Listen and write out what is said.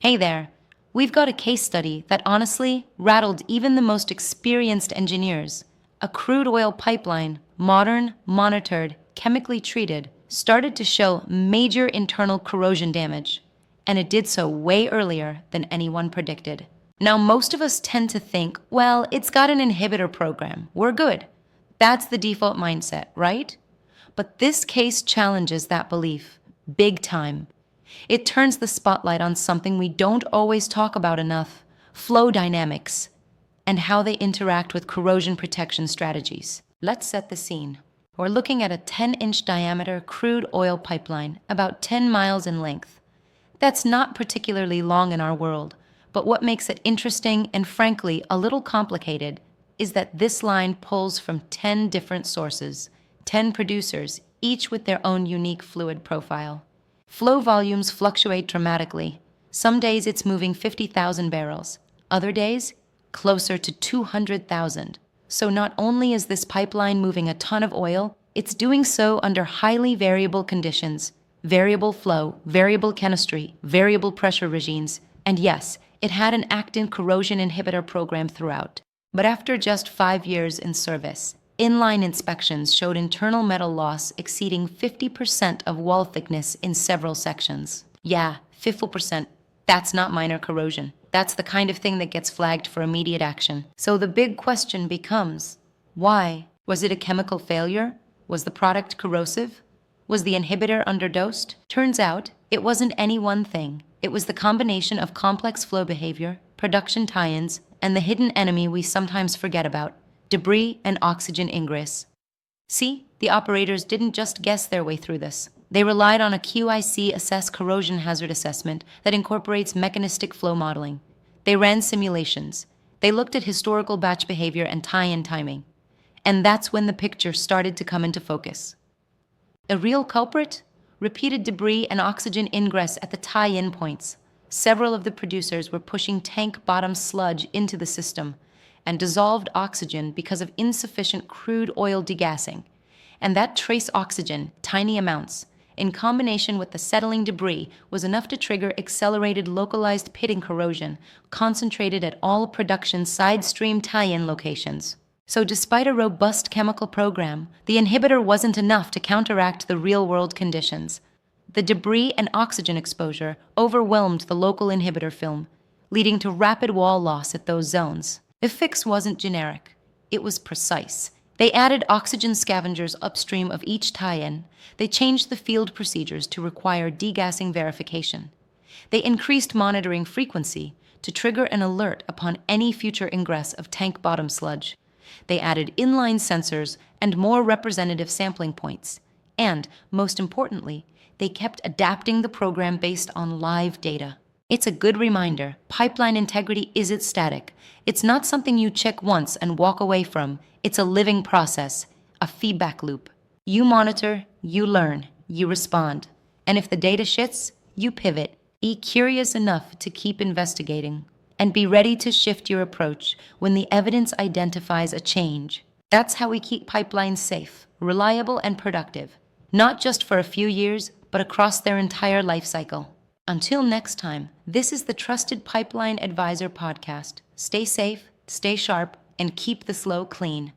Hey there, we've got a case study that honestly rattled even the most experienced engineers. A crude oil pipeline, modern, monitored, chemically treated, started to show major internal corrosion damage, and it did so way earlier than anyone predicted. Now, most of us tend to think, well, it's got an inhibitor program, we're good. That's the default mindset, right? But this case challenges that belief, big time. It turns the spotlight on something we don't always talk about enough: flow dynamics, and how they interact with corrosion protection strategies. Let's set the scene. We're looking at a 10-inch diameter crude oil pipeline, about 10 miles in length. That's not particularly long in our world, but what makes it interesting and frankly a little complicated is that this line pulls from 10 different sources, 10 producers, each with their own unique fluid profile. Flow volumes fluctuate dramatically. Some days it's moving 50,000 barrels, other days closer to 200,000. So not only is this pipeline moving a ton of oil, it's doing so under highly variable conditions: variable flow, variable chemistry, variable pressure regimes, and yes, it had an active corrosion inhibitor program throughout. But after just 5 years in service, inline inspections showed internal metal loss exceeding 50% of wall thickness in several sections. Yeah, 50%. That's not minor corrosion. That's the kind of thing that gets flagged for immediate action. So the big question becomes, why? Was it a chemical failure? Was the product corrosive? Was the inhibitor underdosed? Turns out, it wasn't any one thing. It was the combination of complex flow behavior, production tie-ins, and the hidden enemy we sometimes forget about: debris and oxygen ingress. See, the operators didn't just guess their way through this. They relied on a QIC assess corrosion hazard assessment that incorporates mechanistic flow modeling. They ran simulations. They looked at historical batch behavior and tie-in timing. And that's when the picture started to come into focus. A real culprit? Repeated debris and oxygen ingress at the tie-in points. Several of the producers were pushing tank bottom sludge into the system and dissolved oxygen because of insufficient crude oil degassing. And that trace oxygen, tiny amounts, in combination with the settling debris, was enough to trigger accelerated localized pitting corrosion, concentrated at all production side stream tie-in locations. So despite a robust chemical program, the inhibitor wasn't enough to counteract the real-world conditions. The debris and oxygen exposure overwhelmed the local inhibitor film, leading to rapid wall loss at those zones. The fix wasn't generic. It was precise. They added oxygen scavengers upstream of each tie-in. They changed the field procedures to require degassing verification. They increased monitoring frequency to trigger an alert upon any future ingress of tank bottom sludge. They added inline sensors and more representative sampling points. And, most importantly, they kept adapting the program based on live data. It's a good reminder: pipeline integrity isn't static. It's not something you check once and walk away from. It's a living process, a feedback loop. You monitor, you learn, you respond. And if the data shifts, you pivot. Be curious enough to keep investigating, and be ready to shift your approach when the evidence identifies a change. That's how we keep pipelines safe, reliable, and productive, not just for a few years, but across their entire life cycle. Until next time, this is the Trusted Pipeline Advisor podcast. Stay safe, stay sharp, and keep the slow clean.